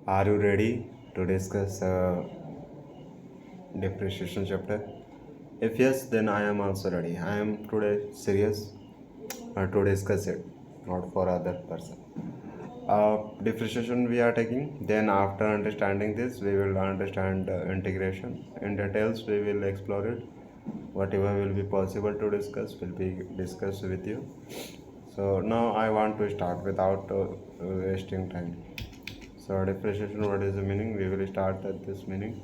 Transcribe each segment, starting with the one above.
Are you ready to discuss depreciation chapter? If yes, then I am also ready. I am today serious to discuss it, not for other person. Depreciation we are taking. Then after understanding this, we will understand integration in details. We will explore it. Whatever will be possible to discuss will be discussed with you. So now I want to start without wasting time. So depreciation, what is the meaning? We will start at this meaning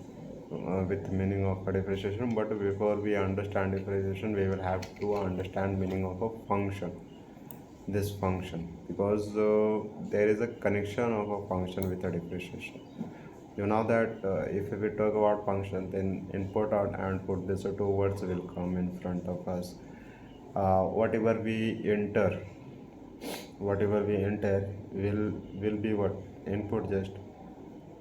with the meaning of a depreciation. But before we understand depreciation, we will have to understand meaning of a function. This function, because there is a connection of a function with a depreciation. You know that if we talk about function, then input or output, these two words will come in front of us. Whatever we enter, whatever we enter will be what input just,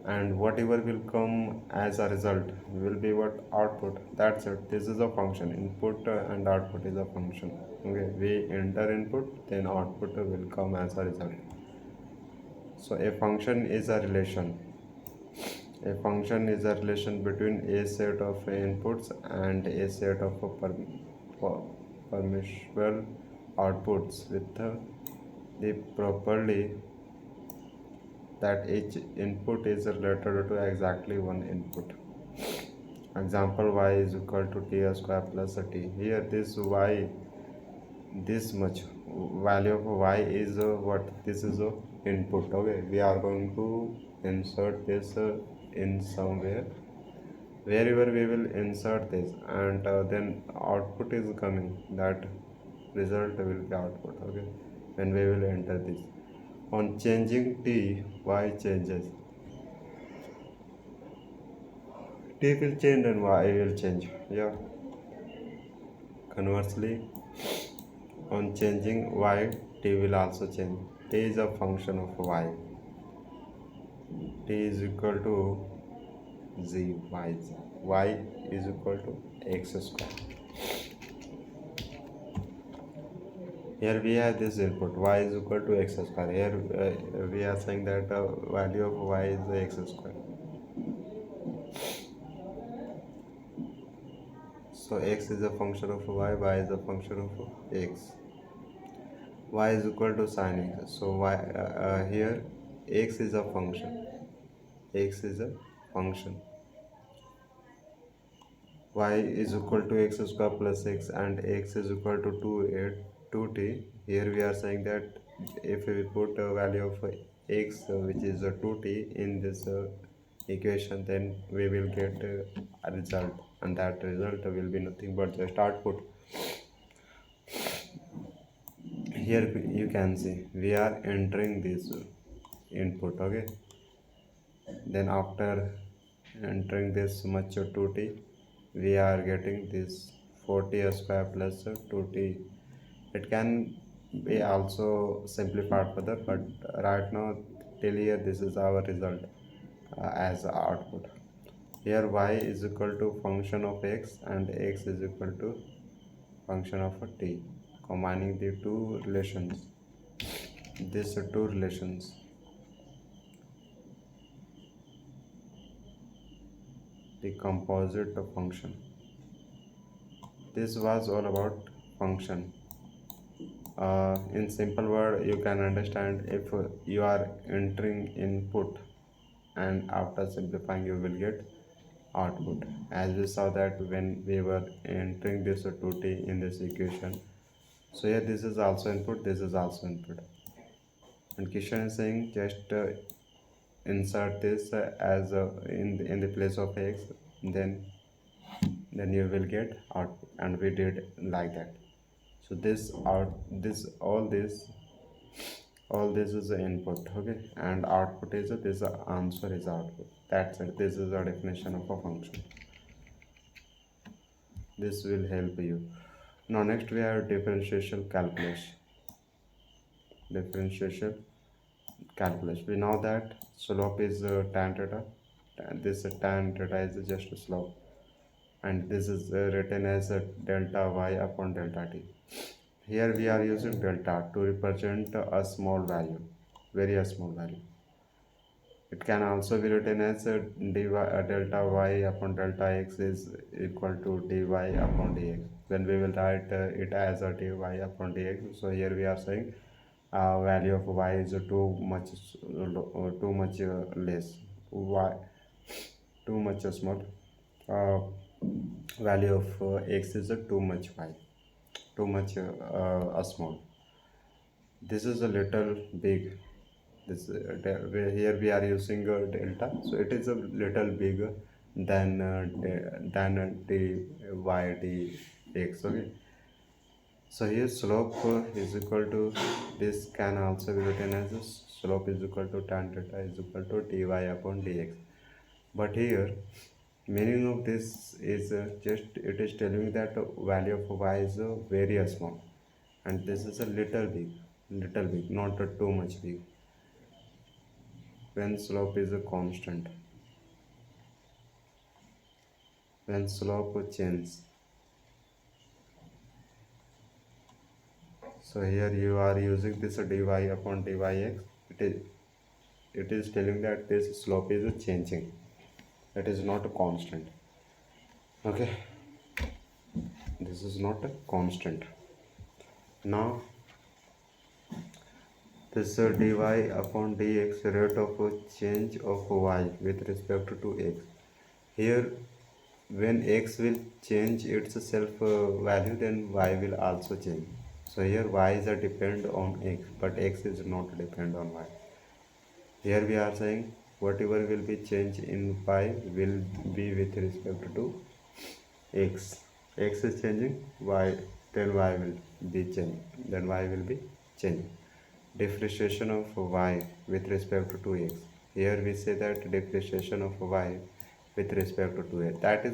and whatever will come as a result will be what output. That's it. This is a function. Input and output is a function. Okay, we enter input, then output will come as a result. So a function is a relation. A function is a relation between a set of inputs and a set of permissible outputs with the properly that each input is related to exactly one input. Example, y is equal to t square plus a t. Here this y, this much value of y is what? This is a input. Okay, we are going to insert this in somewhere. Wherever we will insert this, and then output is coming. That result will be output. Okay, when we will enter this. On changing t, y changes. T will change and y will change. Yeah. Conversely, on changing y, t will also change. T is a function of y. T is equal to z, y is equal to x square. Here we have this input y is equal to x square. Here we are saying that value of y is x square. So x is a function of y is a function of x. Y is equal to sin x. So y here x is a function. X is a function. Y is equal to x square plus x, and x is equal to 2t. Here we are saying that if we put a value of x which is 2t in this equation, then we will get a result, and that result will be nothing but just output. Here you can see we are entering this input. Okay, then after entering this much 2t, we are getting this 4t square plus 2t. It can be also simplified further, but right now till here this is our result as output. Here y is equal to function of x and x is equal to function of a t. Combining the two relations, these two relations, the composite function. This was all about function. In simple word, you can understand if you are entering input and after simplifying you will get output. As we saw that when we were entering this 2t in this equation, so here this is also input, this is also input, and question is saying just insert this as in the place of x, then you will get output, and we did like that. So this out this all this is the input. Okay, and output is this answer is output. That's it. This is the definition of a function. This will help you. Now next we have differential calculation. Differential calculation, we know that slope is tan theta, and this tan theta is just a slope, and this is written as delta y upon delta t. Here we are using delta to represent a small value, very small value. It can also be written as delta y upon delta x is equal to dy upon dx. When we will write it as a dy upon dx, so here we are saying value of y is too much less, y too much small, uh, value of x is too much y, too much small. This is a little big. This here we are using delta, so it is a little bigger than the y dx. Okay, so here slope is equal to, this can also be written as slope is equal to tan theta is equal to dy upon dx. But here meaning of this is just it is telling that value of y is very small, and this is a little big, not too much big. When slope is a constant, when slope changes, so here you are using this dy upon dyx, it is telling that this slope is changing, it is not a constant. Okay, this is not a constant. Now this dy upon dx, rate of change of y with respect to x. Here when x will change its self value, then y will also change. So here y is a depend on x, but x is not depend on y. Here we are saying whatever will be changed in y will be with respect to x. X is changing, y, then y will be changing, then y will be changing. Depreciation of y with respect to x. Here we say that depreciation of y with respect to x. That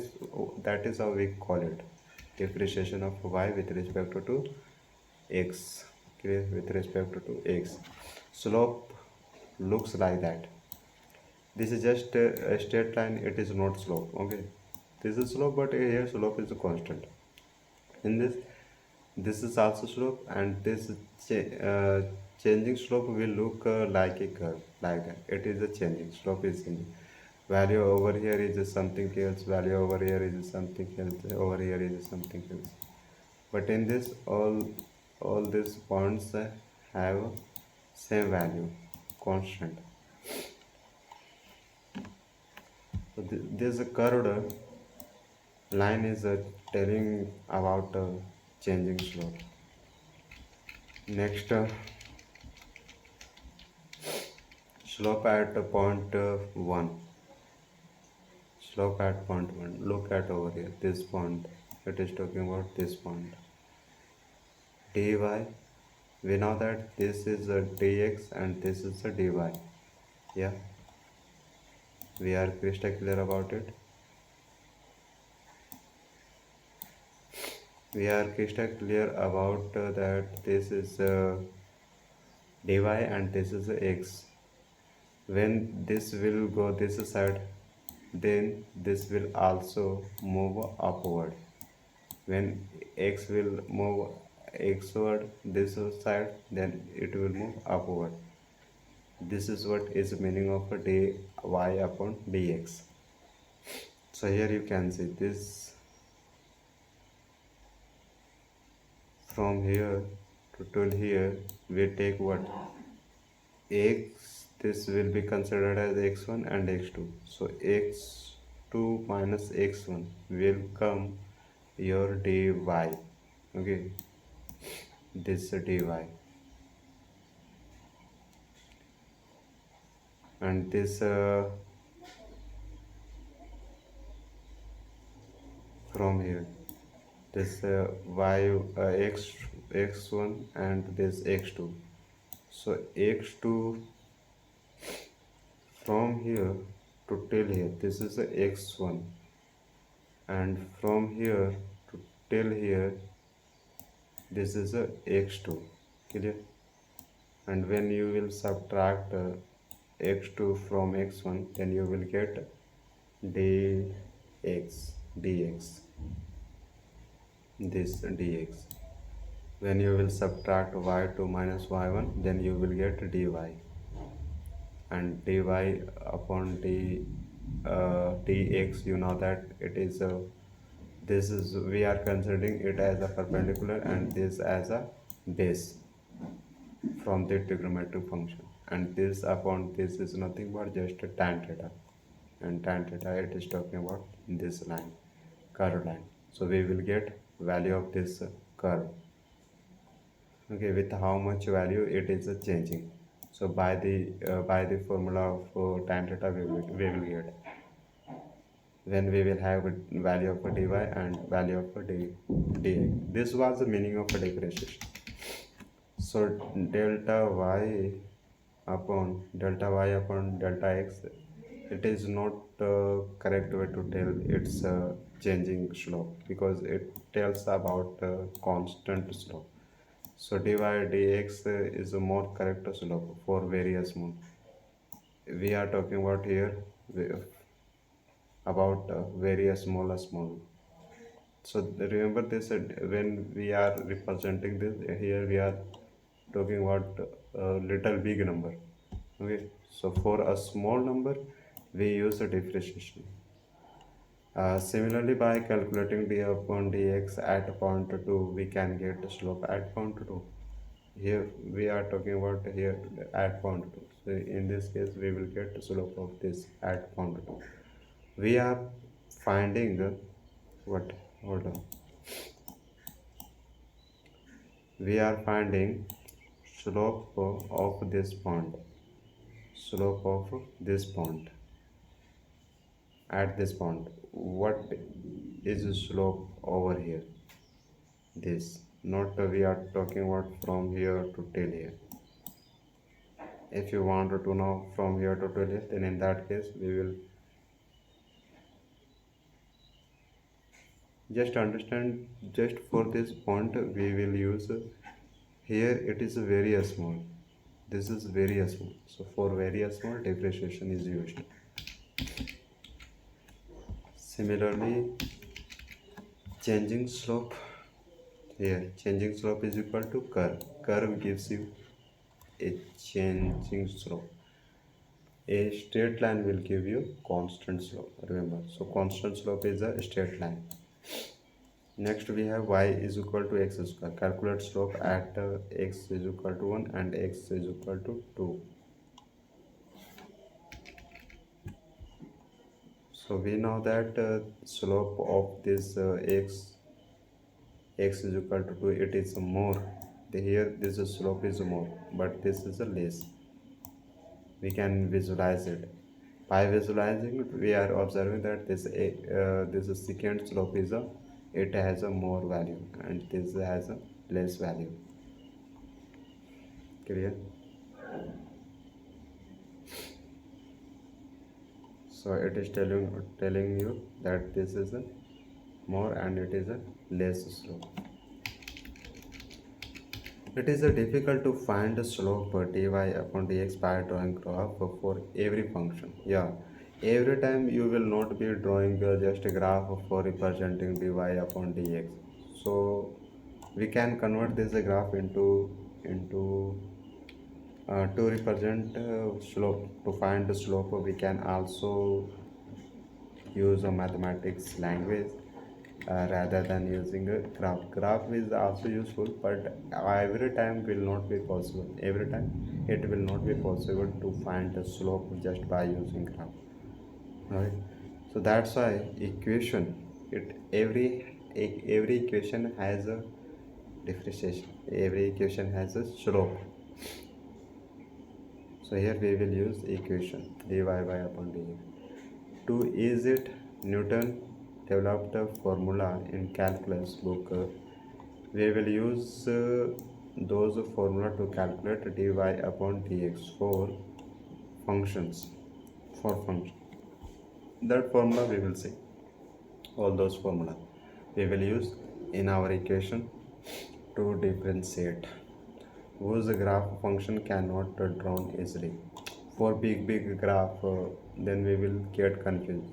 is how we call it. Depreciation of y with respect to x. Okay, with respect to x. Slope looks like that. This is just a straight line. It is not slope. Okay, this is slope, but here slope is a constant. In this is also slope, and this changing slope will look like a curve, like that. It is a changing slope is changing. Value over here is something else, value over here is something else, over here is something else. But in this all these points have same value, constant. So this curved line is telling about changing slope. Next, slope at point 1. Slope at point 1. Look at over here, this point. It is talking about this point. dy. We know that this is a dx and this is a dy. Yeah. We are crystal clear about it. We are crystal clear about that this is dy and this is x. When this will go this side, then this will also move upward. When x will move xward this side, then it will move upward. This is what is the meaning of a dy upon dx. So here you can see this, from here to till here we take what, x, this will be considered as x1 and x2. So x2 minus x1 will come your dy. Okay, this dy, and this from here this x1 and this x2. So x2 from here to till here, this is a x1, and from here to till here this is a x2. Clear? And when you will subtract x2 from x1, then you will get dx, this dx. When you will subtract y2 minus y1, then you will get dy. and dy upon dx, you know that it is this is, we are considering it as a perpendicular and this as a base from the trigonometric function, and this upon this is nothing but just a tan theta, and tan theta it is talking about this line, curve line. So we will get value of this curve, okay, with how much value it is changing. So by the formula of tan theta we will get when we will have a value of a dy and value of a dx. This was the meaning of a differentiation. So delta y upon delta x, it is not correct way to tell its changing slope, because it tells about constant slope. So dy dx is a more correct slope for various mode. We are talking about here about various small. So remember this, when we are representing this here, we are talking about a little big number, okay. So for a small number we use a differentiation. Similarly, by calculating d upon dx at point 2, we can get the slope at point 2. Here we are talking about here at point 2. So in this case we will get the slope of this at point 2. We are finding what, hold on, we are finding slope of this point, slope of this point at this point. What is the slope over here? This, not we are talking about from here to till here. If you want to know from here to till here, then in that case we will just understand, just for this point we will use here, it is very small, this is very small. So for very small, differentiation is used. Similarly, changing slope, here changing slope is equal to curve gives you a changing slope. A straight line will give you constant slope, remember. So constant slope is a straight line. Next we have y is equal to x square. Calculate slope at x is equal to 1 and x is equal to 2. So we know that slope of this x is equal to 2, it is more. Here this slope is more, but this is a less. We can visualize it. By visualizing it, we are observing that this secant slope is it has a more value and this has a less value. Clear? So it is telling you that this is a more and it is a less slope. It is difficult to find the slope dy upon dx by drawing graph for every function. Yeah, every time you will not be drawing just a graph for representing dy upon dx. So we can convert this graph into to represent slope. To find the slope, we can also use a mathematics language rather than using a graph. Graph is also useful, but every time will not be possible. Every time it will not be possible to find the slope just by using graph. Right? So that's why equation, every equation has a differentiation. Every equation has a slope. So here we will use equation dy by upon dx. To ease it, Newton developed a formula in calculus book. We will use those formula to calculate dy upon dx for functions. That formula we will see. All those formula we will use in our equation to differentiate whose graph function cannot drawn easily. For big graph, then we will get confused.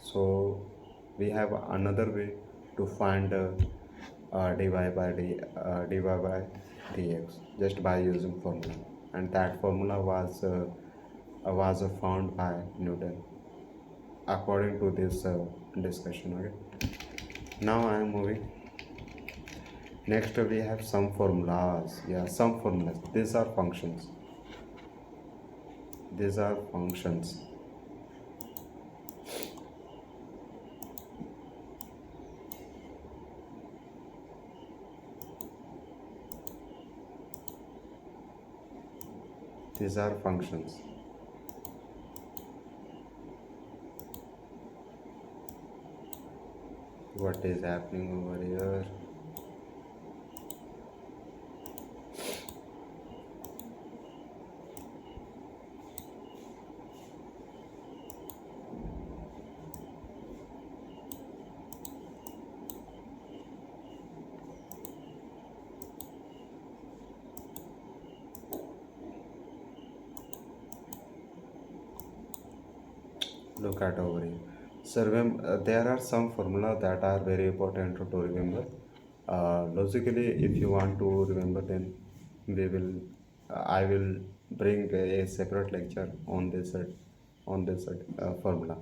So we have another way to find dy by dx just by using formula, and that formula was was found by Newton according to this discussion. Okay, now I am moving. Next we have some formulas. Yeah, some formulas. These are functions. These are functions. These are functions. What is happening over here? Look at over here. So there are some formula that are very important to remember. Logically, if you want to remember, then we will. I will bring a separate lecture on this formula.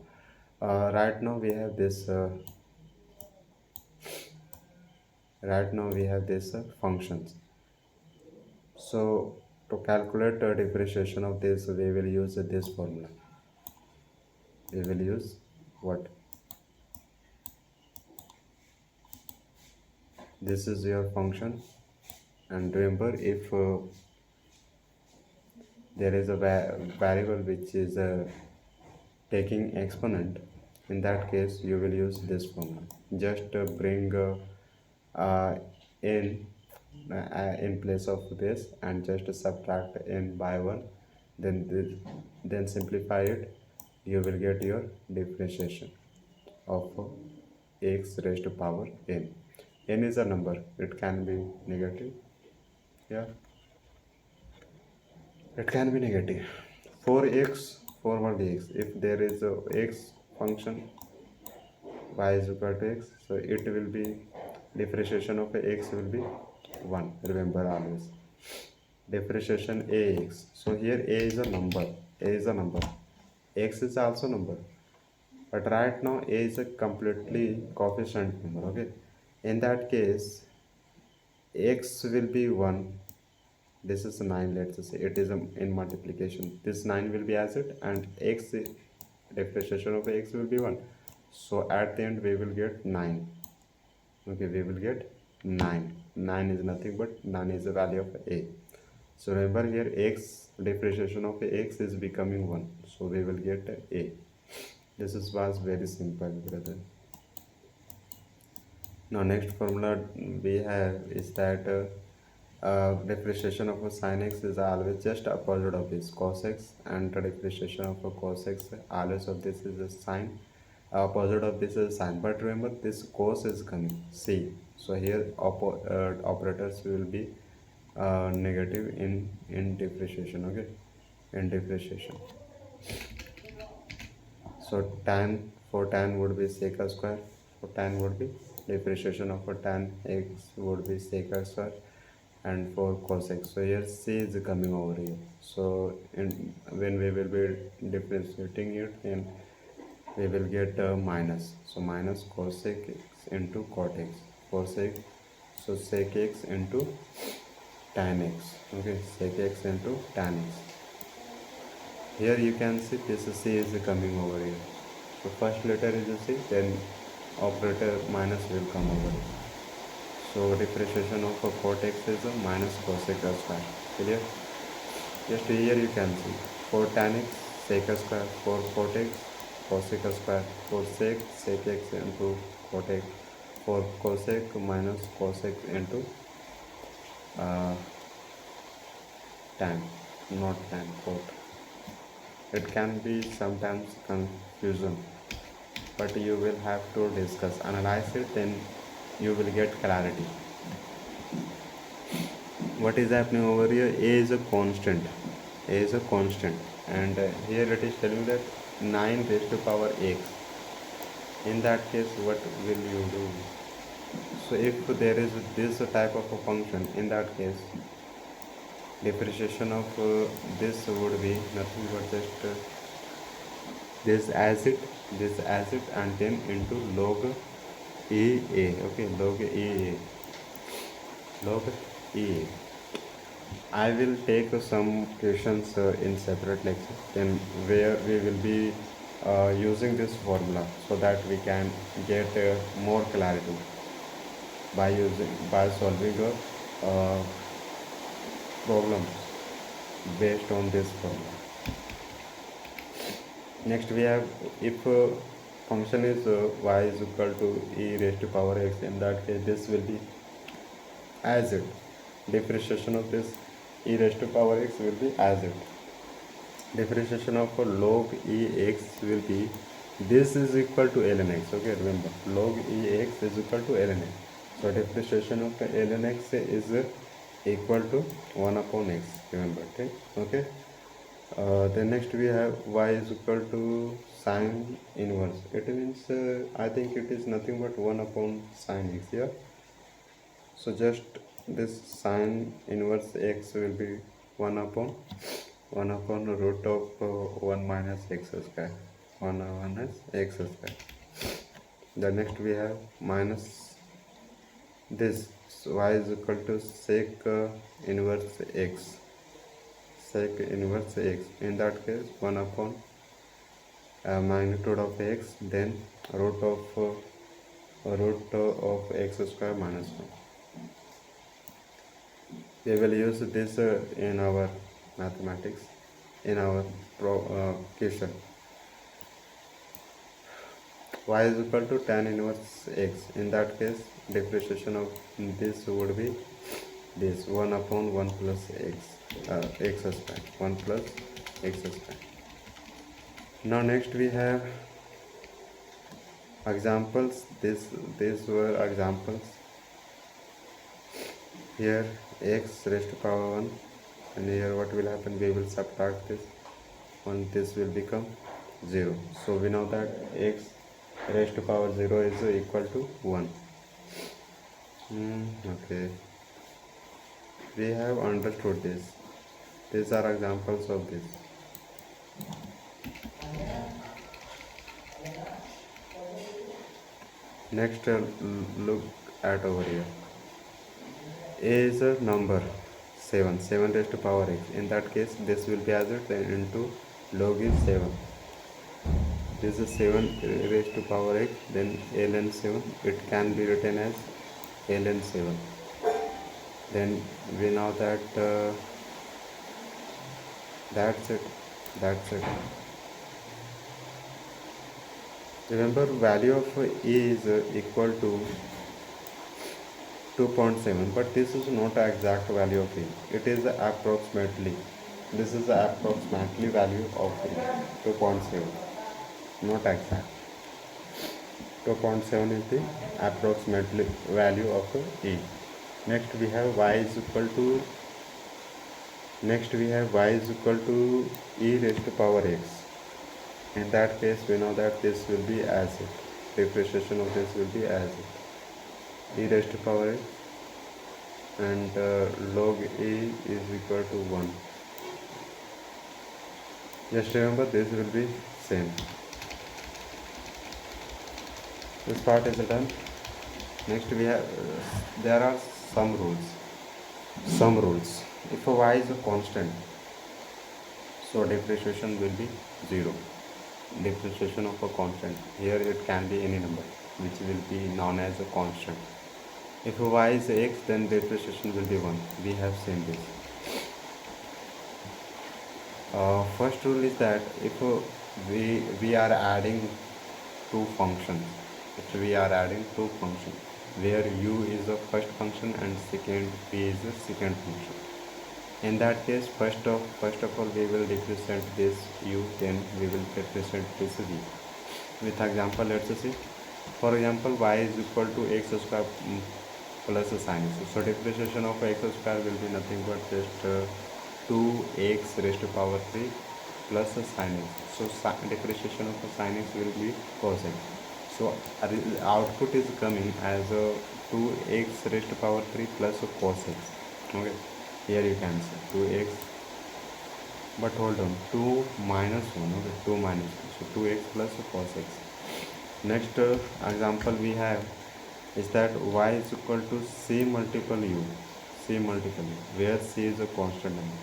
Right now we have this. Right now we have this functions. So to calculate the differentiation of this, we will use this formula. We will use what? This is your function, and remember, if there is a variable which is taking exponent, in that case you will use this formula. Just bring n in place of this and just subtract n by 1, then simplify it. You will get your differentiation of x raised to power n. N is a number, it can be negative. Yeah, it can be negative. For x, forward x, if there is a x function, y is equal to x, so it will be differentiation of x will be 1. Remember always differentiation ax. So here a is a number, x is also number, but right now a is a completely coefficient number. Okay, in that case x will be 1. This is 9, let's say it is in multiplication, this 9 will be as it, and x differentiation of x will be 1, so at the end we will get 9. Okay, we will get 9 is nothing but 9 is the value of a. So remember here x differentiation of x is becoming 1, so we will get a. This was very simple, brother. Now next formula we have is that differentiation of a sin x is always just opposite of this cos x, and the differentiation of a cos x always of this is a sin, opposite of this is sin. But remember this cos is coming c, so here operators will be negative in differentiation. Okay, in differentiation. So tan would be sec square, for tan would be differentiation of a tan x would be sec square, and for cos x, so here c is coming over here. So when we will be differentiating it, then we will get minus, so minus cosec x into cot x, cosec, so sec x into tan x. Okay, sec x into tan x. Here you can see this c is coming over here, so first letter is a c, then operator minus will come over here. So differentiation of a cot x is a minus cosec square. Clear? Just here you can see for tan x sec square, for cot x cosec square, for sec x into cot x, for cosec minus cosec into tan, not tan, cot. It can be sometimes confusion, but you will have to discuss, analyze it, then you will get clarity. What is happening over here? A is a constant, and here it is telling that 9 raised to power x. In that case, what will you do? So if there is this type of a function, in that case Depreciation of this would be nothing but just this acid, and then into log EA. Okay, log EA, log EA. I will take some questions in separate lecture, then where we will be using this formula so that we can get more clarity by solving a problem based on this formula. Next we have, if function is y is equal to e raised to power x, in that case this will be as it. Differentiation of this e raised to power x will be as it. Differentiation of log ex will be, this is equal to ln x. Okay, remember log ex is equal to ln x. So differentiation of ln x is equal to 1 upon x. Remember, okay. Then next we have y is equal to sine inverse. It means I think it is nothing but 1 upon sine x. Yeah. So just this sine inverse x will be 1 upon root of 1 minus x square. 1 minus x square. The next we have minus this, so y is equal to sec inverse x. Sec inverse x, in that case 1 upon magnitude of x, then root of x square minus 1. We will use this in our mathematics, in our question. Y is equal to tan inverse x. In that case, differentiation of this would be this 1 upon 1 plus x, x square, 1 plus x square. Now next we have examples. These were examples. Here x raised to power 1, and here what will happen, we will subtract this, and this will become 0. So we know that x raised to power 0 is equal to 1. Okay, we have understood this. These are examples of this. Next, look at over here. A is a number 7 raised to power x. In that case, this will be as it into log is 7. This is 7 raised to power x, then ln 7. It can be written as ln 7. Then we know that that's it. Remember, value of e is equal to 2.7, but this is not the exact value of e. It is approximately. This is the approximately value of e, 2.7, not exact. 2.7 is the approximately value of e. Next we have y is equal to e raised to power x. In that case, we know that this will be as it. Differentiation of this will be as it. E raised to power x, and log e is equal to 1. Just remember, this will be same. This part is done. Next we have there are some rules. If y is a constant, so differentiation will be 0. Differentiation of a constant, here it can be any number which will be known as a constant. If y is x, then differentiation will be 1. We have seen this. First rule is that if we are adding two functions, where u is the first function and second v is the second function. In that case, first of all, we will represent this u, then we will represent this v. With example, let's see. For example, y is equal to x square plus sin x. So differentiation of x square will be nothing but just 2x raised to power 3 plus sin x. So differentiation of sin x will be cos x. So output is coming as 2x raised to power 3 plus cos x. Okay. Here you can see 2x, but hold on, 2 minus 1, okay, 2 minus 1, so 2x plus cos x. Next example we have is that y is equal to c multiple u, c multiple u, where c is a constant number.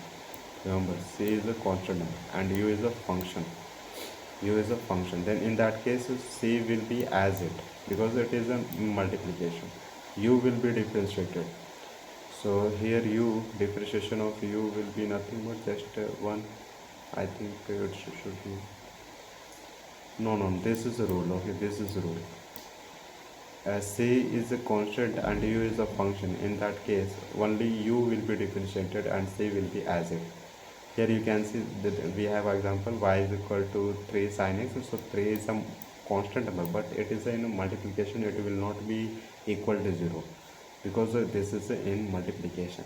Remember, c is a constant number and u is a function. U is a function. Then in that case, c will be as it, because it is a multiplication. U will be differentiated. So here u, differentiation of u will be nothing but just 1. I think it should be, no, this is a rule, okay, this is a rule. C is a constant and u is a function. In that case, only u will be differentiated and c will be as it. Here you can see that we have example y is equal to 3 sin x. So 3 is a constant number, but it is in multiplication, it will not be equal to 0, because this is in multiplication.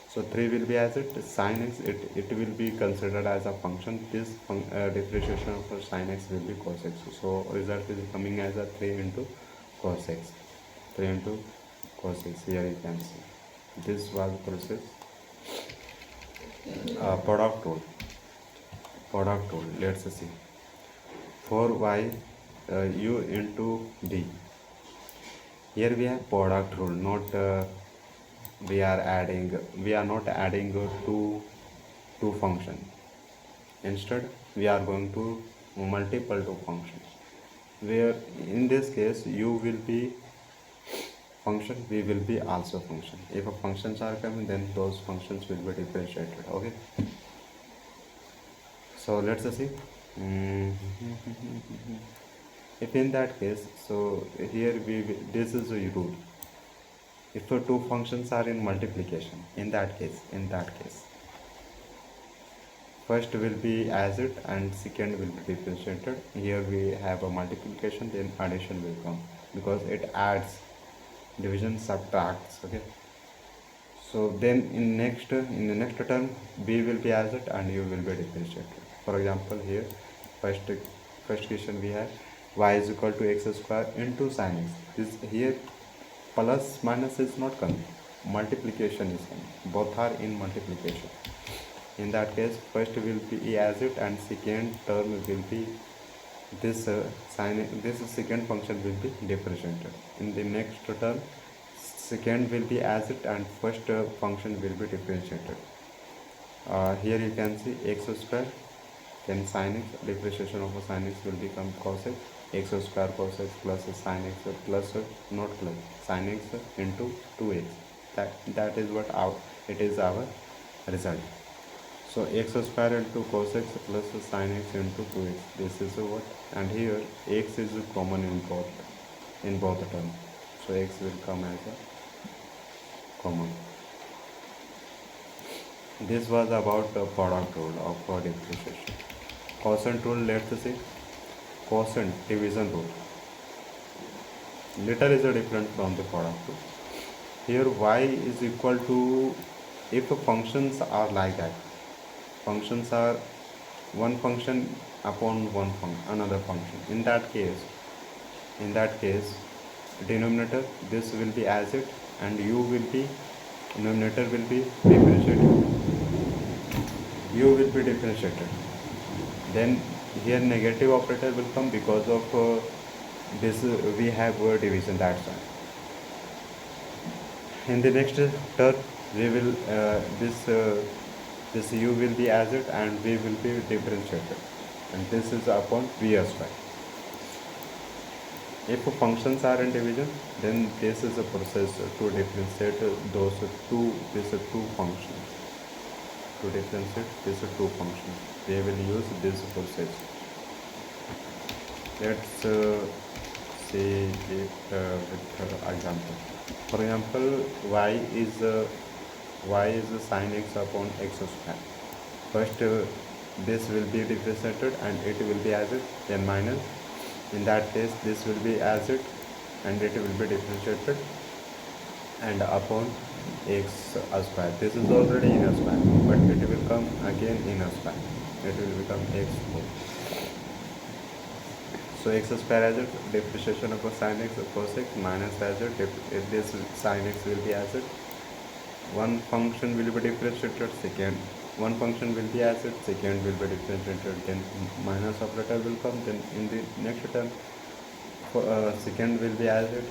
So 3 will be as it, sin x, it will be considered as a function. This differentiation of sin x will be cos x. So result is coming as a 3 into cos x. 3 into cos x. Here you can see. This was process. Product rule. Let's see. 4y u into b. Here we have product rule, not we are not adding two functions. Instead, we are going to multiple two functions, where in this case u will be function, v will be also function. If a functions are coming, then those functions will be differentiated. Okay, so let's see. If in that case, so here this is a rule. If two functions are in multiplication, in that case, first will be as it and second will be differentiated. Here we have a multiplication, then addition will come, because it adds, division subtracts. Okay, so then in the next term, b will be as it and u will be differentiated. For example, here first question we have y is equal to x square into sin x. This here plus minus is not coming, multiplication is coming, both are in multiplication. In that case, first will be as it and second term will be this this second function will be differentiated. In the next term, second will be as it and first function will be differentiated. Here you can see x square, then sin x, differentiation of a sin x will become cos x square cos x plus sin x plus not plus sin x into 2x. That is what it is our result. So x square into cos x plus sin x into 2x. This is what, and here x is common in both terms. So x will come as a common. This was about the product rule of differentiation. Quotient rule, let's see. Quotient division rule. Little is different from the product rule. Here y is equal to, if functions are like that, functions are one function upon another function. In that case, denominator, this will be as it and u will be, denominator will be differentiated. U will be differentiated. Then here negative operator will come, because of this we have division, that's why. In the next term, we will this u will be as it and v will be differentiated, and this is upon v square. If functions are in division, then this is a process to differentiate those two functions. To differentiate these two functions, they will use this process. Let's see it with example. For example, y is sin x upon x square. First, this will be differentiated and it will be as it, then minus. In that case, this will be as it and it will be differentiated and upon x square. This is already in a square, but it will come again in a square. It will become x square. So x square as it, differentiation of a sin x cos x, minus as it, this sin x will be as it, one function will be differentiated, second one function will be as it, second will be differentiated, then minus operator will come, then in the next term second will be as it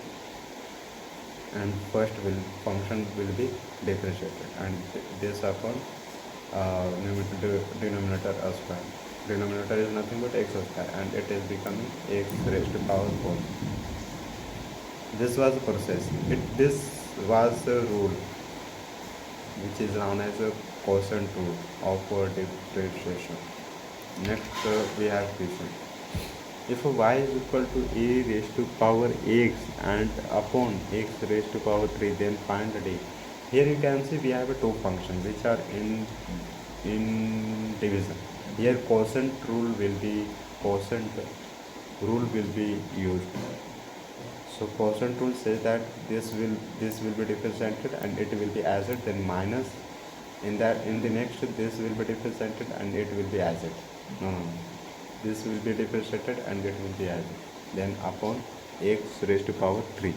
and first will function will be differentiated, and this upon denominator as square. Denominator is nothing but x square, and it is becoming x raised to power 4. This was the process. This was the rule which is known as a quotient rule of differentiation. Next we have question. If y is equal to a raised to power x and upon x raised to power 3, then find d. Here you can see we have two functions which are in division. Here quotient rule will be used. So quotient rule says that this will be differentiated and it will be as it, then minus in the next this will be differentiated and it will be as it. No. This will be differentiated and it will be as it. Then upon x raised to power 3.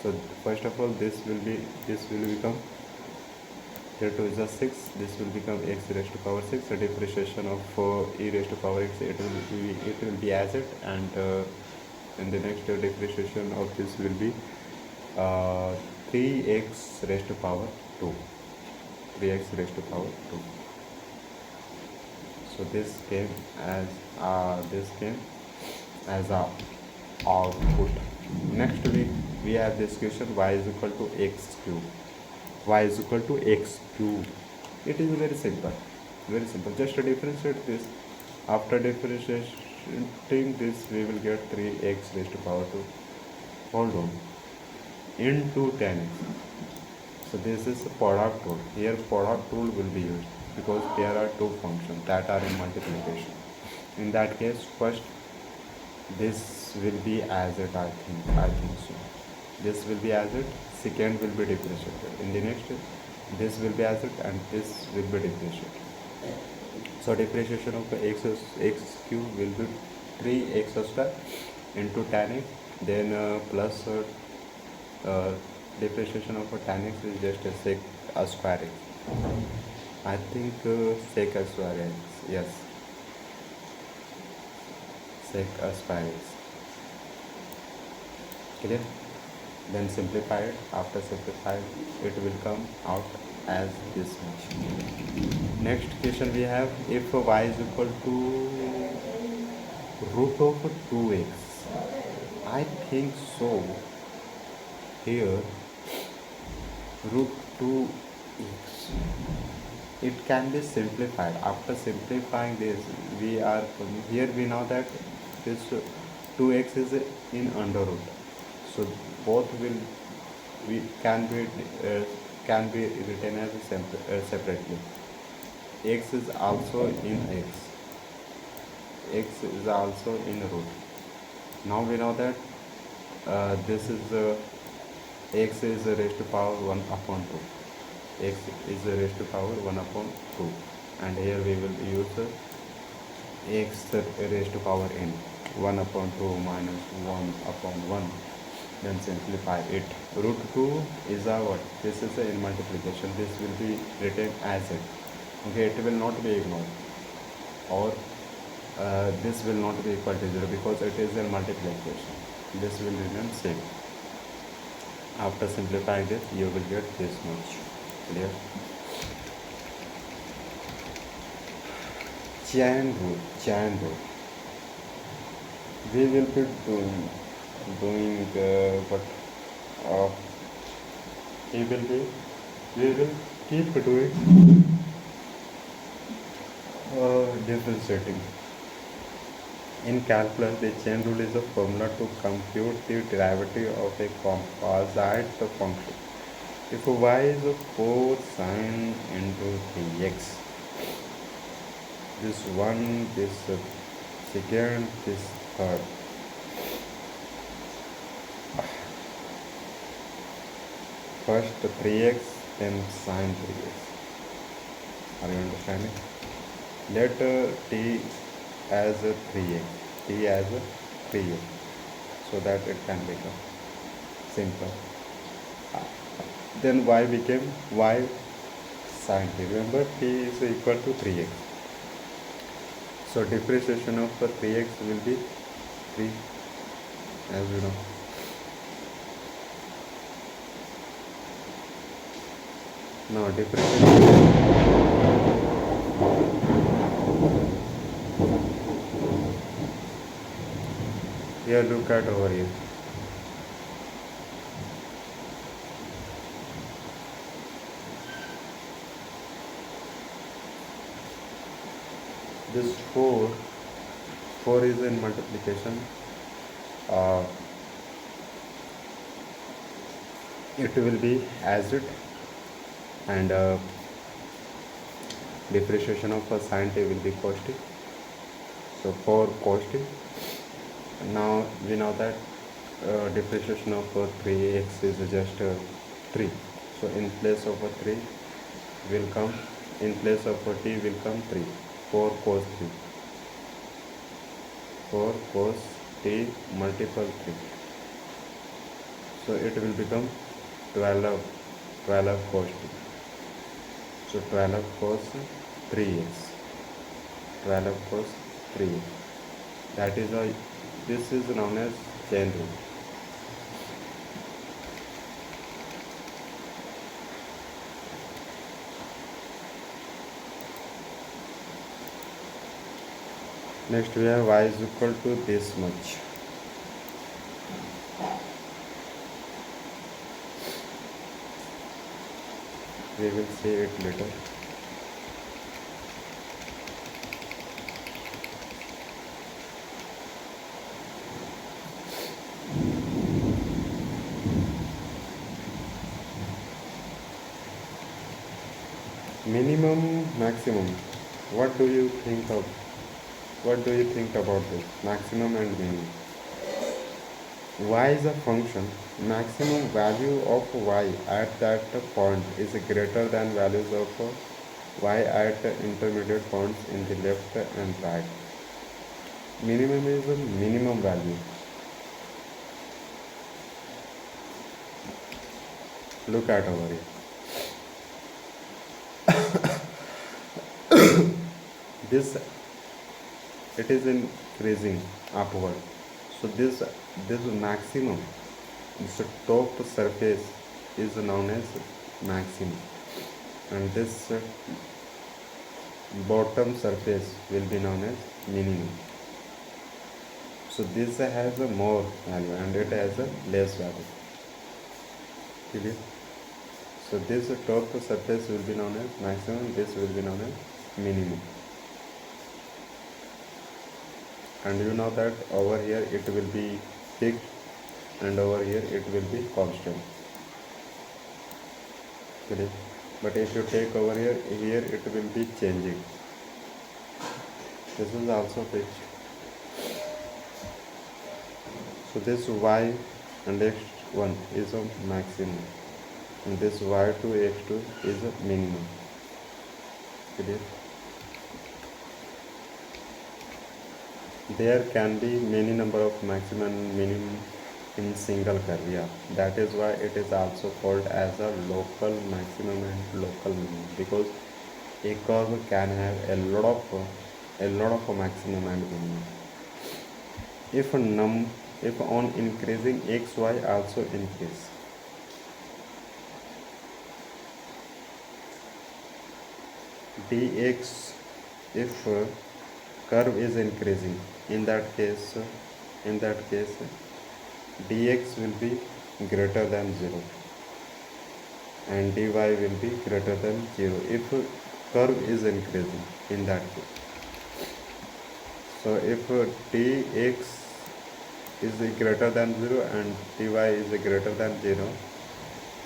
So first of all this will become, here 2 is a 6, this will become x raised to power 6. The differentiation of e raised to power x, it will be as it, and in the next differentiation of this will be 3x raised to power 2. 3x raised to power 2. So this came as a output. Next we have this question, y is equal to x cube. Y is equal to x cube. It is very simple. Just to differentiate this. After differentiating this, we will get 3x raised to power 2. Hold on. Into 10x. So this is a product rule. Here product rule will be used because there are two functions that are in multiplication. In that case, first this will be as it. I think so. This will be as it. Second will be differentiated. In the next, this will be as it and this will be differentiated. So differentiation of x cube will be 3x square into tan x. Then plus differentiation of tan x is just a sec a square x. I think sec a square x. Yes. Sec a square x. Clear? Then simplify it. After simplifying, it will come out as this much. Next question we have, if y is equal to root of 2x. I think so. Here root 2x, it can be simplified. After simplifying this, we know that this 2x is in under root. So both can be written as separately. X is also in x. X is also in root. Now we know that this is x is raised to power 1 upon 2. X is raised to power 1 upon 2. And here we will use x raised to power n. 1 upon 2 minus 1 upon 1. Then simplify it. Root 2 is a what? This is in multiplication. This will be written as it. Okay, it will not be ignored. Or this will not be equal to 0 because it is in multiplication. This will remain same. After simplifying this, you will get this much. Clear? Chain rule. We will be doing what we will keep doing differentiating. In calculus, the chain rule is a formula to compute the derivative of a composite function. If y is 4 sine into 3x, this one, this second, this third. First 3x, then sine 3x. Are you understanding? Let t as a 3x, t as a 3x, so that it can become simple. Then y became y sin t. Remember t is equal to 3x. So depreciation of 3x will be 3, as we know. Now depreciation. Here look at over here. This 4 is in multiplication. It will be as it, and depreciation of sin t will be cos t. So 4 cos t. Now we know that depreciation of 3x is just 3. So in place of 3 will come, in place of t will come 3. 4 cos 3. 4 cos t multiple 3. So it will become 12 cos t. So 12 cos 3x. 12 cos 3x. That is why this is known as chain rule. Next we have y is equal to this much. We will see it later. Minimum, maximum. What do you think of? What do you think about this? Maximum and minimum. Y is a function. Maximum value of y at that point is greater than values of y at intermediate points in the left and right. Minimum is a minimum value. Look at over here. This, it is increasing upward. So this maximum, this top surface is known as maximum, and this bottom surface will be known as minimum. So this has a more value and it has a less value. Okay? So this top surface will be known as maximum, this will be known as minimum. And you know that over here it will be fixed and over here it will be constant. Okay? But if you take over here it will be changing. This is also fixed. So this y and x1 is a maximum and this y2 x2 is a minimum. Okay? There can be many number of maximum and minimum in single curve. Yeah, that is why it is also called as a local maximum and local minimum, because a curve can have a lot of maximum and minimum. If on increasing x, y also increase. Dx, if curve is increasing, in that case dx will be greater than 0 and dy will be greater than 0 if curve is increasing in that case. So if dx is greater than 0 and dy is greater than 0,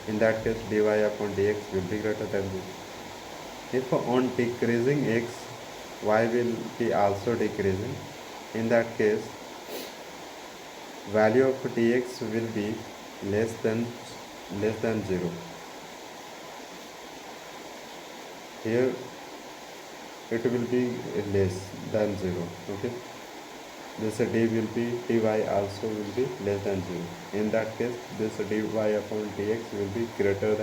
in that case dy upon dx will be greater than 0. If on decreasing x, y will be also decreasing, in that case value of dx will be less than 0. Here it will be less than 0. Okay, this d will be dy also will be less than 0. In that case, this dy upon dx will be greater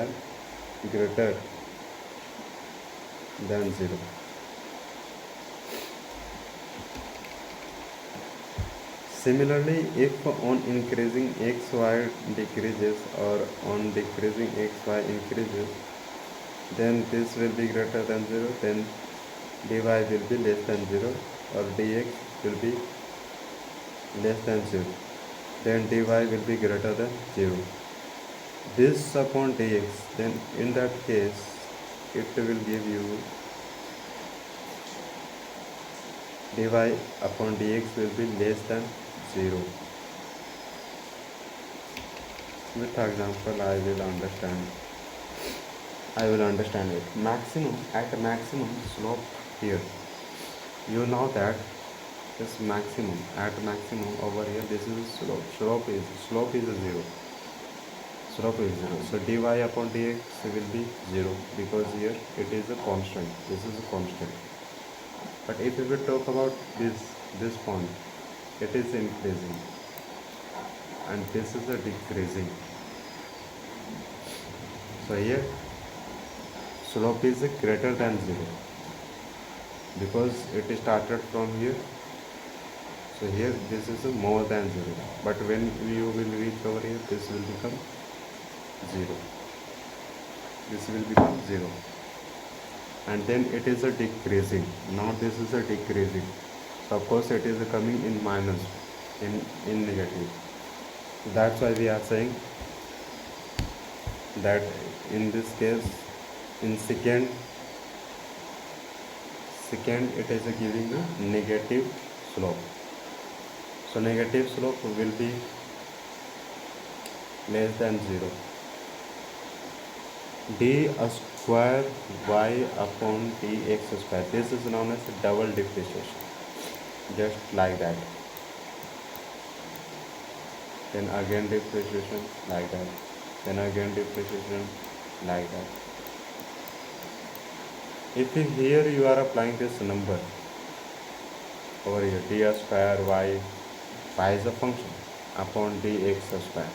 than 0. Similarly, if on increasing xy decreases or on decreasing xy increases, then this will be greater than 0, then dy will be less than 0 or dx will be less than 0, then dy will be greater than 0. This upon dx, then in that case it will give you dy upon dx will be less than 0. With example I will understand it. At maximum slope here, you know that this maximum over here, this is slope is 0. So dy upon dx will be 0 because here it is a constant. This is a constant. But if we will talk about this point, it is increasing and this is a decreasing. So here slope is greater than 0 because it started from here. So here this is more than 0, but when you will reach over here, this will become 0. This will become 0, and then it is a decreasing. Now this is a decreasing. So of course it is coming in minus, in negative. That's why we are saying that in this case, in second it is giving a negative slope. So negative slope will be less than 0. d square y upon dx square. This is known as double differentiation. Just like that. Then again differentiation like that. Then again differentiation like that. If here you are applying this number over here, d square y is a function upon dx square.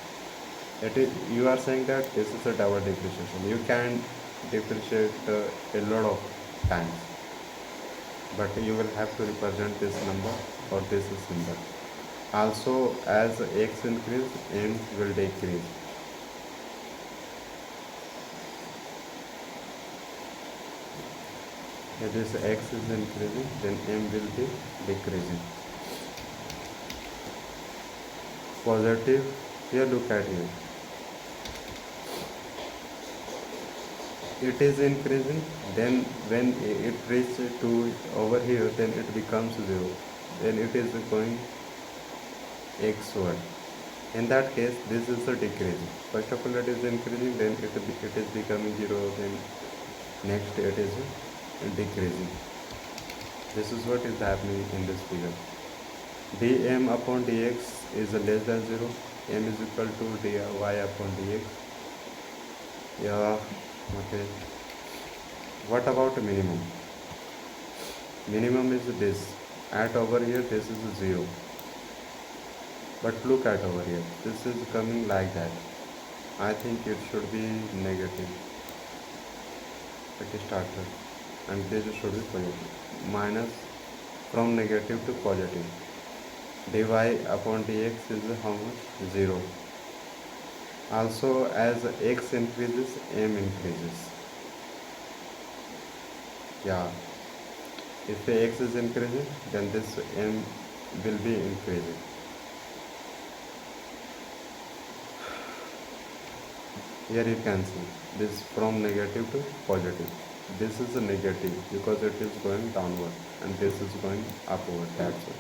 You are saying that this is a double differentiation. You can differentiate a lot of times, but you will have to represent this number or this symbol. Also, as x increase, m will decrease. If this x is increasing, then m will be decreasing. Positive, here look at here. It is increasing, then when it reaches to over here, then it becomes 0. Then it is going xy. In that case, this is a decreasing. First of all, it is increasing, then it is becoming 0. Then next it is decreasing. This is what is happening in this figure. dm upon dx is less than 0. M is equal to dy upon dx. Yeah. Okay. What about minimum? Minimum is this. At over here, this is 0. But look at over here. This is coming like that. I think it should be negative. It started. And this should be positive. Minus from negative to positive. dy upon dx is how much? 0. Also, as x increases, m increases. Yeah. If x is increasing, then this m will be increasing. Here you can see this from negative to positive. This is a negative because it is going downward, and this is going upward. That's it.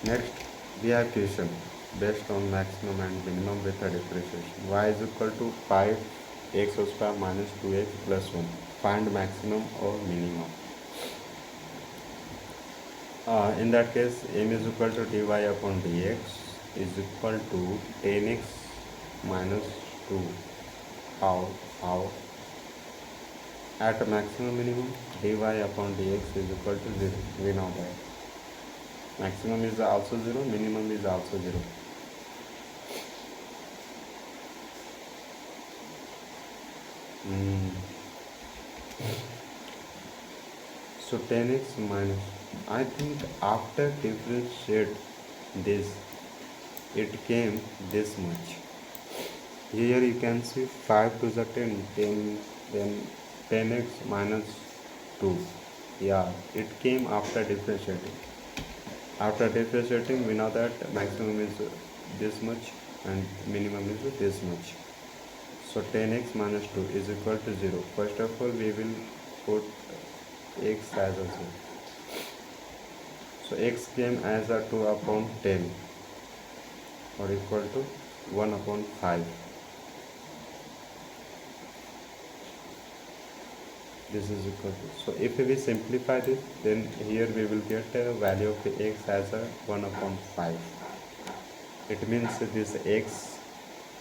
Next, we have question based on maximum and minimum with a differentiation. Y is equal to 5x square minus 2x plus 1. Find maximum or minimum. In that case, m is equal to dy upon dx is equal to 10x minus 2. How? At maximum minimum, dy upon dx is equal to 0. We know that. Maximum is also 0, minimum is also 0. So 10x minus, I think after differentiate this, it came this much. Here you can see 5 to the 10, then 10x minus 2. Yeah, it came after differentiating. After differentiating, we know that maximum is this much and minimum is this much. So 10x minus 2 is equal to 0. First of all, we will put x as a 0. So x came as a 2 upon 10 or equal to 1 upon 5. This is equal to, so if we simplify this, then here we will get a value of x as a 1 upon 5. It means this x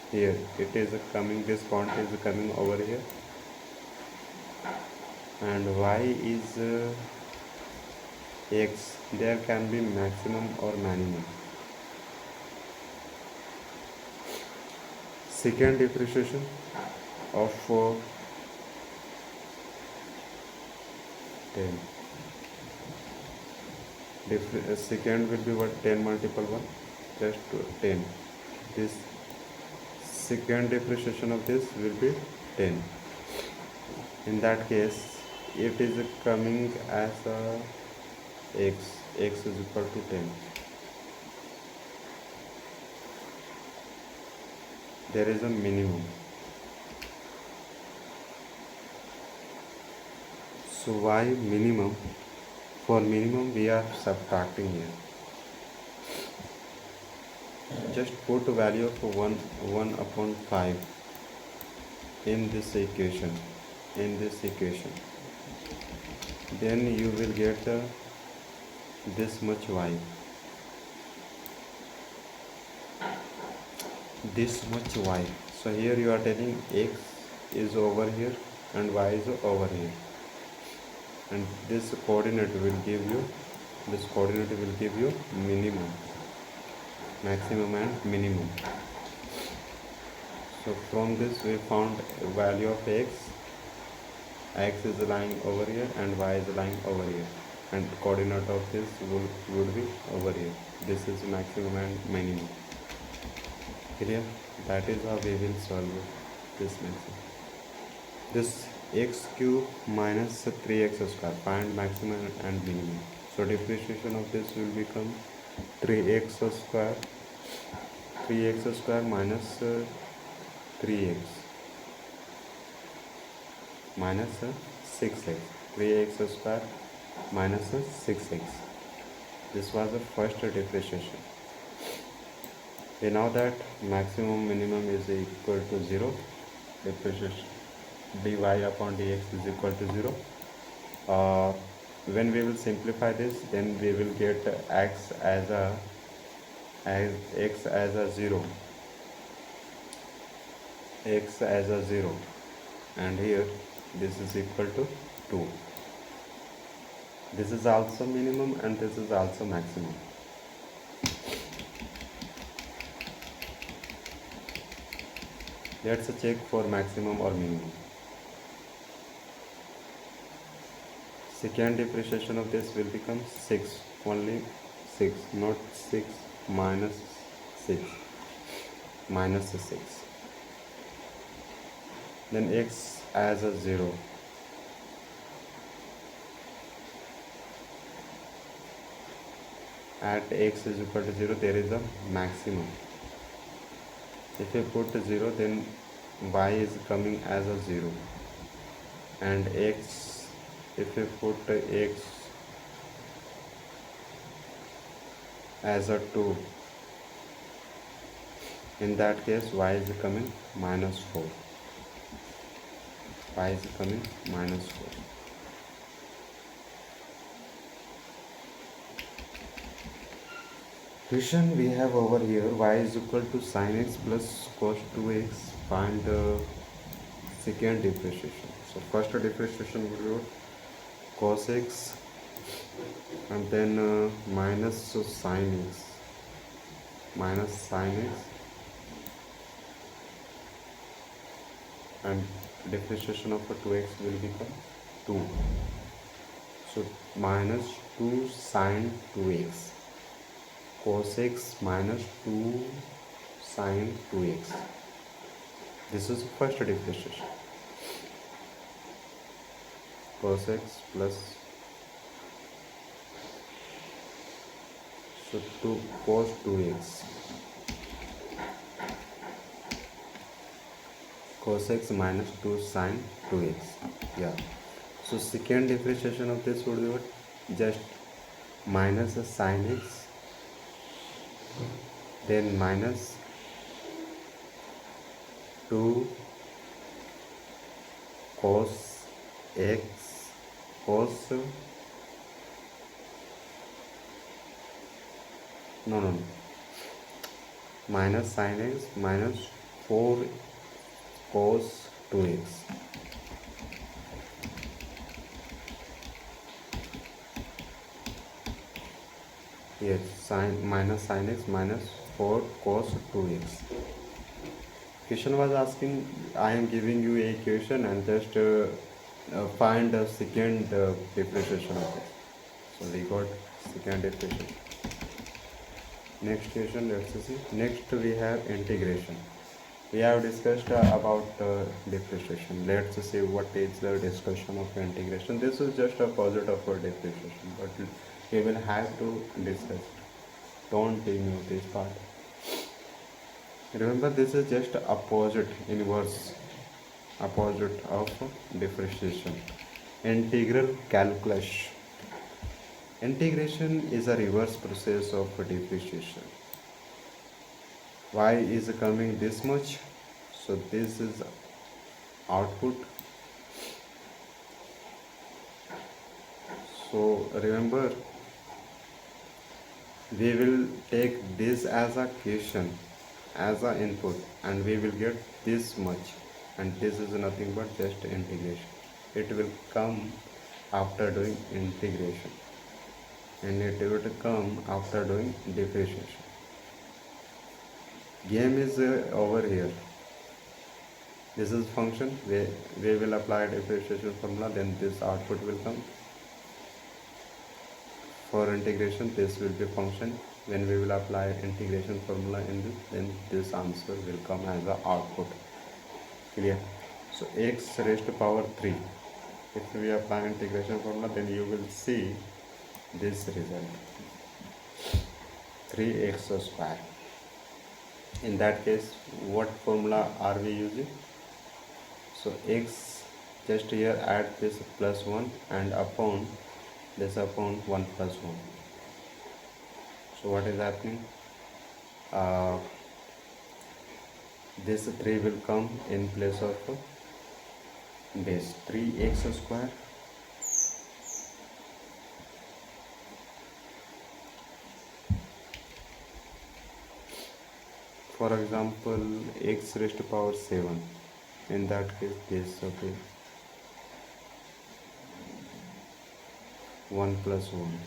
here, it is coming, this point is coming over here, and y is x, there can be maximum or minimum. Second differentiation of 10. Second will be what? 10 multiple 1, just 10. This second differentiation of this will be 10. In that case, it is coming as a x is equal to 10. There is a minimum. So y minimum, for minimum we are subtracting here. Just put a value of 1 upon 5 in this equation. Then you will get this much y. This much y. So here you are telling x is over here and y is over here. And this coordinate will give you minimum, maximum and minimum. So from this we found value of x is lying over here and y is lying over here, and coordinate of this would be over here. This is maximum and minimum. Clear? That is how we will solve this maximum. This x cube minus 3x square, find maximum and minimum. So differentiation of this will become 3x square minus 3x minus 6x, 3x square minus 6x. This was the first differentiation. We know that maximum minimum is equal to 0. Differentiation dy upon dx is equal to 0. When we will simplify this, then we will get x as a 0, and here this is equal to 2. This is also minimum and this is also maximum. Let's check for maximum or minimum. Second differentiation of this will become 6, only 6, not 6 minus 6, minus 6. Then x as a 0. At x is equal to 0, there is a maximum. If you put 0, then y is coming as a 0, and x, if you put x as a 2, in that case y is coming minus 4. Y is coming minus 4. Question we have over here, y is equal to sin x plus cos 2x. Find the second differentiation. So So first differentiation would be what? Cos x and then minus sin x, minus sin x, and differentiation of 2x will become 2. So minus 2 sin 2x, cos x minus 2 sin 2x. This is the first differentiation. Cos x plus, so 2 cos 2x, cos x minus 2 sin 2x. Yeah. So second differentiation of this would be what? Just minus a sin x, then minus 2 cos x, cos, no, minus sin x minus 4 cos 2x. Yes, minus sin x minus 4 cos 2x. Question was asking, I am giving you a equation and just find the second differentiation of it. So we got second differentiation. Next question, let's see. Next we have integration. We have discussed about differentiation. Let's see what is the discussion of integration. This is just a opposite of a differentiation, but we will have to discuss. Don't ignore this part. Remember, this is just opposite, inverse, opposite of differentiation. Integral calculus. Integration is a reverse process of differentiation. Y is coming this much, so this is output. So remember, we will take this as a question, as a input, and we will get this much, and this is nothing but just integration. It will come after doing integration, and it will come after doing differentiation. Game is over here. This is function. We will apply differentiation formula, then this output will come. For integration, this will be function. When we will apply integration formula in this, then this answer will come as the output. Clear? So x raised to power 3. If we apply integration formula, then you will see this result, 3x square. In that case, what formula are we using? So x, just here add this plus 1 and upon this upon 1 plus 1. So what is happening? This 3 will come in place of base, 3x square for example x raised to power 7. In that case, this, okay, 1 plus 1.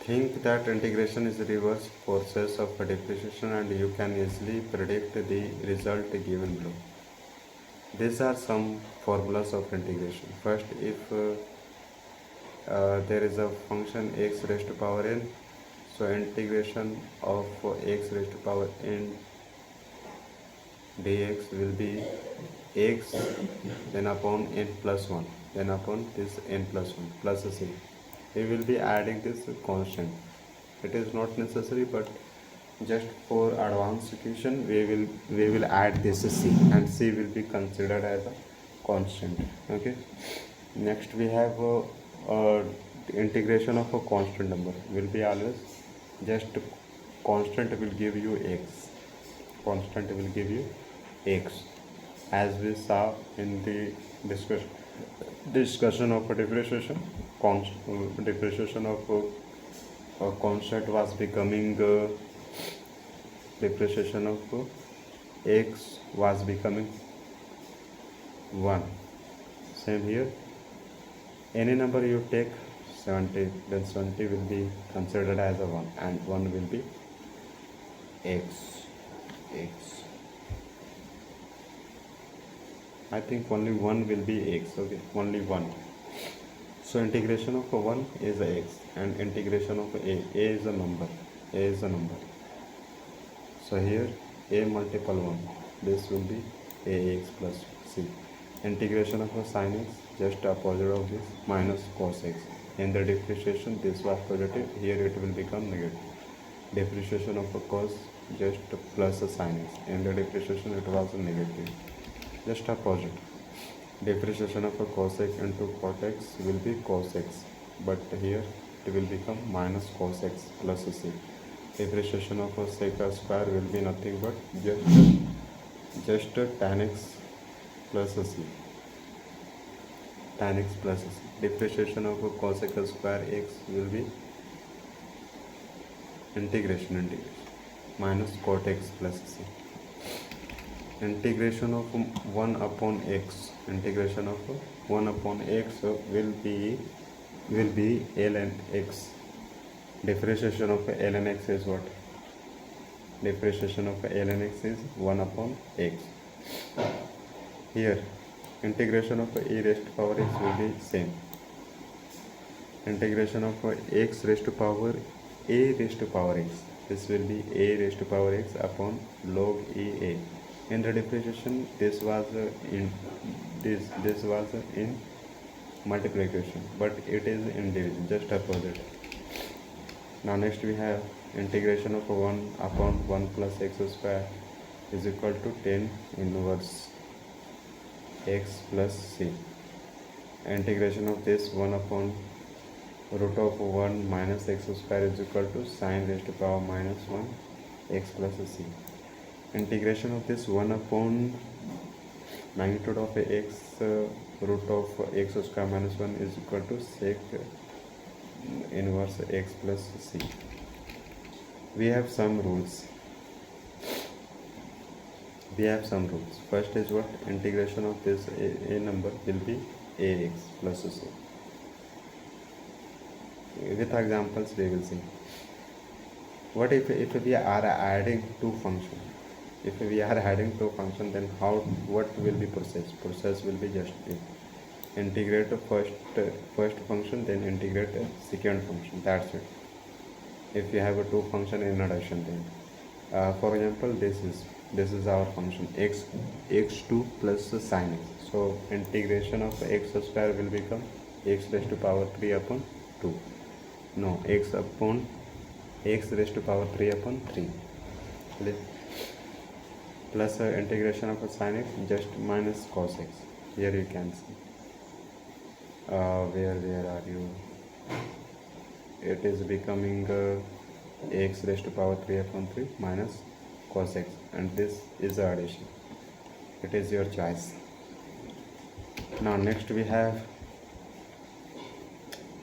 Think that integration is the reverse process of a differentiation, and you can easily predict the result given below. These are some formulas of integration. First, if there is a function x raised to power n, so integration of x raised to power n dx will be x, then upon n plus 1, then upon this n plus 1 plus c. We will be adding this constant. It is not necessary, but just for advanced equation we will add this c, and c will be considered as a constant. Okay. Next we have integration of a constant number will be always just constant will give you x, constant will give you x, as we saw in the discussion of a differentiation. depreciation of a constant was becoming depreciation of x was becoming 1. Same here, any number you take 70, then 70 will be considered as a 1 and 1 will be x. I think only 1 will be x. Okay, only 1. So integration of 1 is x and integration of a is a number. So here a multiple 1, this will be ax plus c. Integration of a sin x, just opposite of this, minus cos x. In the depreciation this was positive, here it will become negative. Depreciation of a cos, just plus a sin x. In the depreciation it was a negative, just opposite. Depreciation of a cos x into cot x will be cos x, but here it will become minus cos x plus c. Depreciation of a sec square will be nothing but just tan x plus c. Tan x plus c. Depreciation of a cosec square x will be integration minus cot x plus c. Integration of 1 upon x. Integration of 1 upon x will be ln x. Depreciation of ln x is what? Depreciation of ln x is 1 upon x. Here integration of e raised to power x will be same. Integration of x raised to power a raised to power x. This will be a raised to power x upon log ea. In the depreciation, this was in multiplication, but it is in division, just opposite. Now next we have integration of 1 upon 1 plus x square is equal to 10 inverse x plus c. Integration of this 1 upon root of 1 minus x square is equal to sin raised to power minus 1 x plus c. Integration of this 1 upon magnitude of x root of x square minus 1 is equal to sec inverse x plus c. We have some rules. First is what? Integration of this a number will be ax plus c. With examples we will see. What if we are adding two functions? If we are adding two functions, then what will be process? Process will be just integrate first function, then integrate second function. That's it. If you have a two function in addition, then for example, this is our function x2 plus sin x. So integration of x square will become x raised to power 3 upon 2. No, x raised to power 3 upon 3. Plus integration of sin x, just minus cos x. Here you can see. Where are you? It is becoming x raised to power 3 upon 3 minus cos x, and this is the addition. It is your choice. Now next we have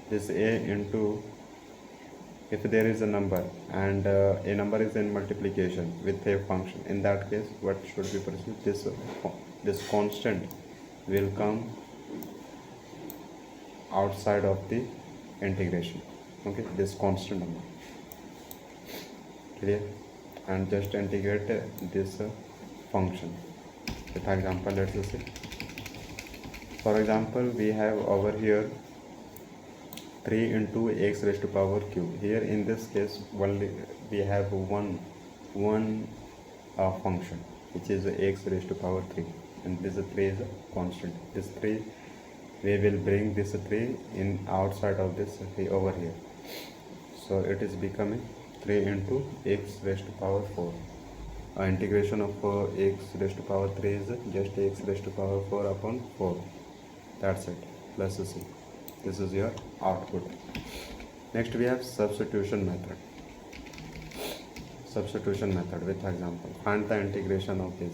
this a into, if there is a number and a number is in multiplication with a function, in that case what should be proceed? This constant will come outside of the integration. Okay, this constant number, clear? And just integrate this function. With example, let's say, for example, we have over here 3 into x raised to power cube. Here in this case only we have one function, which is x raised to power 3, and this 3 is a constant. This 3, we will bring this 3 in outside of this 3 over here. So it is becoming 3 into x raised to power 4. Integration of x raised to power 3 is just x raised to power 4 upon 4. That's it, plus c. This is your output. Next we have substitution method. With example, find the integration of this.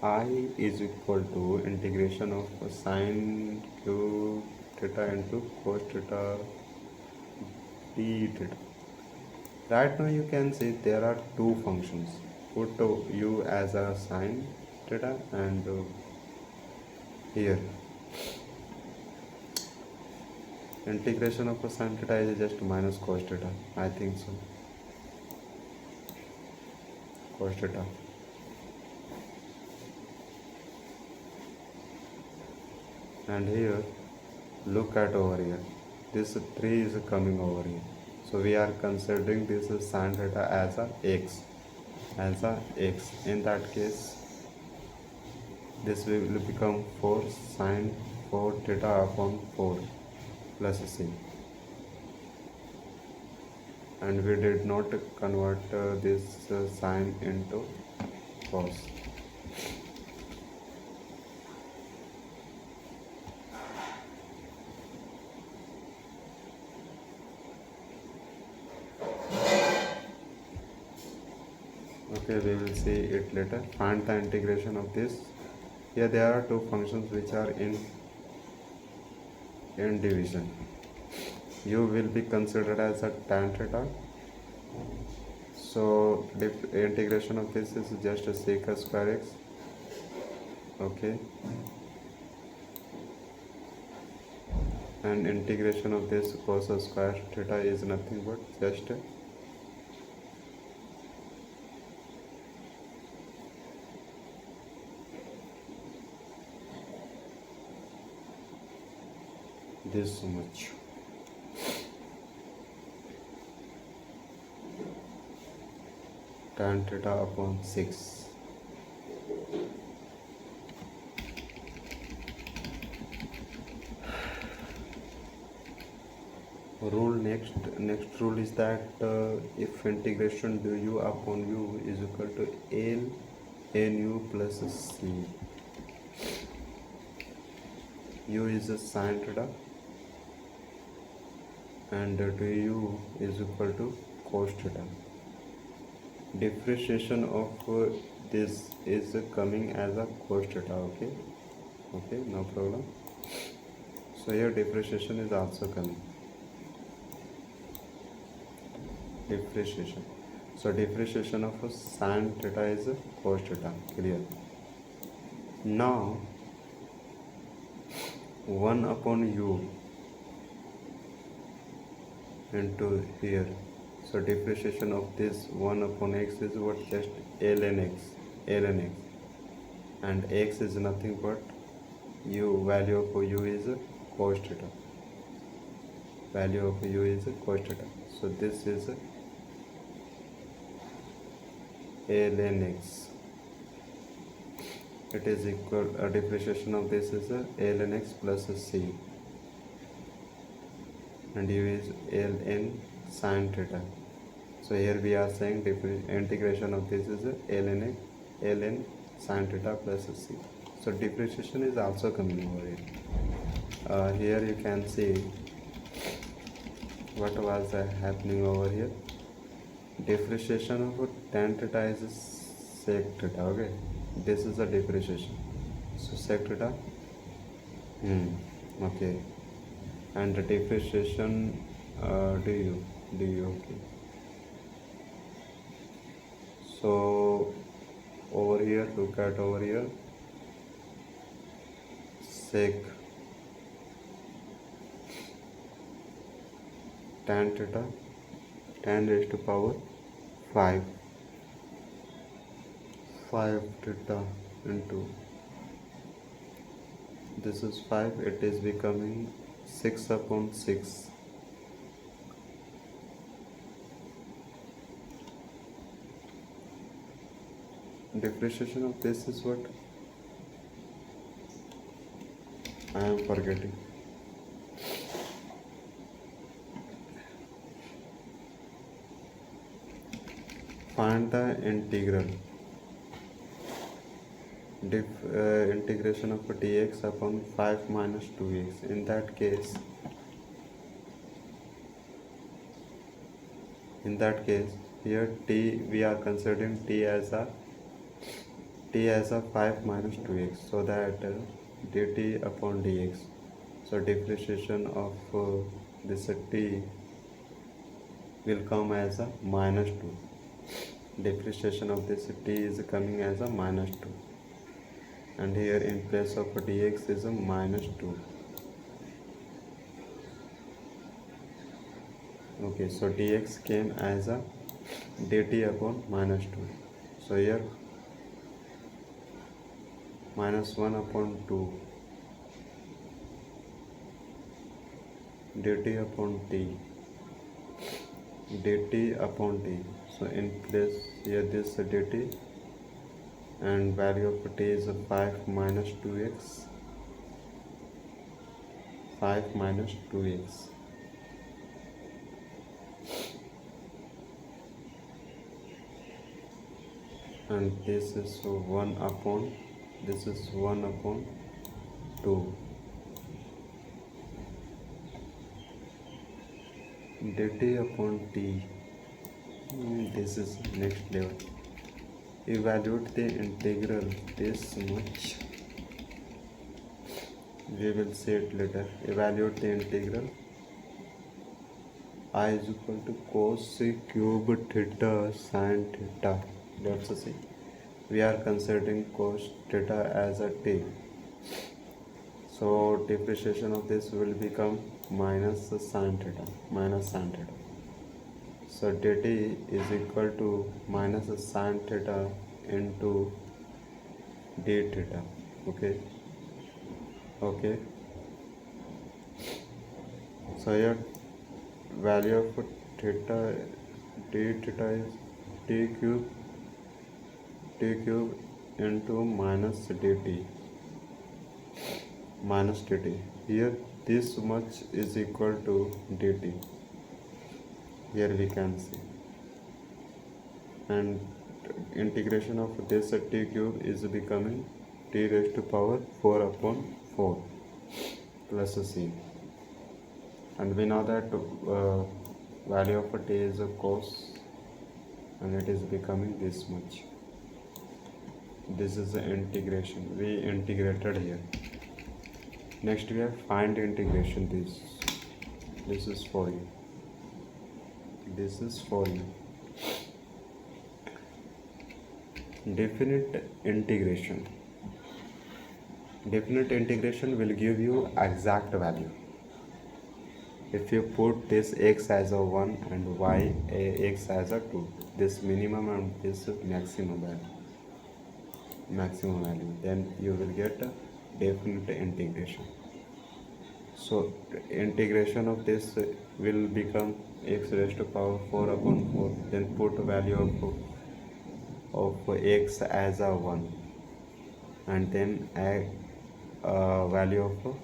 I is equal to integration of sine cube theta into cos theta d theta. Right now you can see there are two functions. Put u as a sine theta and here integration of a sine theta is just minus cos theta. I think so. Cos theta. And here look at over here. This 3 is coming over here. So we are considering this is sine theta as a x. In that case this will become 4 sine 4 theta upon 4 plus c. And we did not convert this sine into cos. Okay, we will see it later. Find the integration of this. Here there are two functions which are in division. U will be considered as a tan theta. So integration of this is just a sec square x. Okay. And integration of this cos square theta is nothing but just this much. Tan theta upon 6. Next rule is that if integration du upon u is equal to L nu plus c. U is a sine theta and du is equal to cos theta. Differentiation of this is coming as a cos theta. Okay, no problem. So here differentiation is also coming. Differentiation. So differentiation of sine theta is cos theta. Clear? Now 1 upon u into here. So differentiation of this 1 upon x is what? Just ln x. And x is nothing but u. Value of u is cos theta. So this is ln x. It is equal, differentiation of this is ln x plus c, and u is ln sine theta. So here we are saying integration of this is ln sine theta plus c. So differentiation is also coming over here. Here you can see what was happening over here. Differentiation of tan theta is sec theta. Okay, this is the differentiation. So sec theta. Okay, and the differentiation du. Okay. So over here, look at over here, sec tan theta, tan raised to power 5 theta into this is 5, it is becoming 6 upon 6. Differentiation of this is what? I am forgetting. Find the integral. Integration of dx upon 5 minus 2x. In that case, here t, we are considering t as a 5 minus 2x, so that dt upon dx. So differentiation of this t will come as a minus 2. Differentiation of this t is coming as a minus 2, and here in place of dx is a minus 2. Okay, so dx came as a dt upon minus 2. So here minus 1 upon 2 dt upon t, dt upon t. So in place here this dt, and value of t is 5 minus 2x, 5 minus 2x. And this is 1 upon, this is 1 upon 2 dt upon t. This is next level. Evaluate the integral this much. We will see it later. Evaluate the integral. I is equal to cos cube theta sin theta. Let's see. We are considering cos theta as a t. So differentiation of this will become minus sin theta, minus sin theta. So dt is equal to minus sin theta into d theta. Okay. Okay. So here value of theta, d theta is t cube into minus dt, minus dt. Here this much is equal to dt. Here we can see, and integration of this t cube is becoming t raised to power 4 upon 4 plus c. And we know that value of t is a cos, and it is becoming this much. This is the integration we integrated here. Next we have find integration. This is for you. This is for you. Definite integration. Definite integration will give you exact value. If you put this x as a 1 and y x as a 2, this minimum and this maximum value, then you will get a definite integration. So integration of this will become x raised to power 4 upon 4. Then put value of x as a 1, and then add value of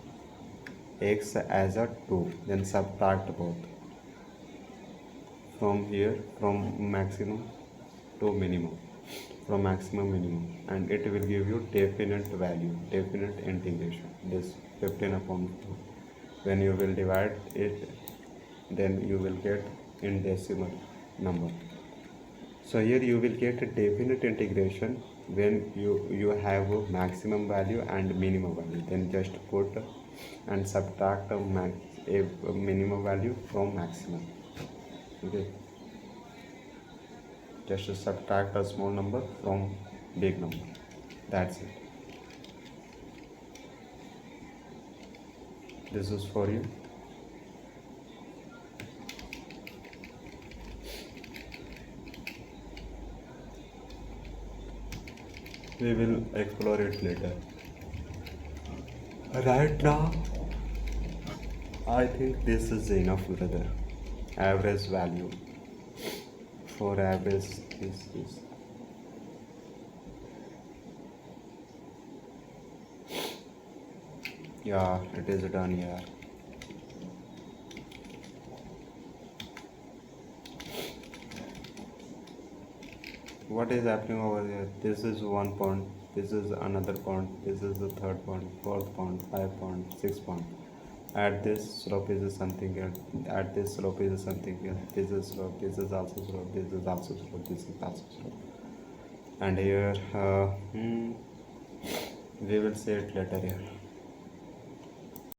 x as a 2. Then subtract both from here, from maximum to minimum, from maximum minimum, and it will give you definite value, definite integration. This 15 upon 4. When you will divide it, then you will get in decimal number. So here you will get a definite integration when you have a maximum value and minimum value. Then just put and subtract a minimum value from maximum. Okay, just to subtract a small number from big number. That's it. This is for you. We will explore it later. Right now, I think this is enough, brother. Average value. For average, this is. Yeah, it is done here. What is happening over here? This is 1 point, this is another point, this is the third point, fourth point, 5 point, 6 point. At this slope is something else, at this slope is something else, this is slope, this is also slope, this is also slope, this is also slope. And here we will see it later here.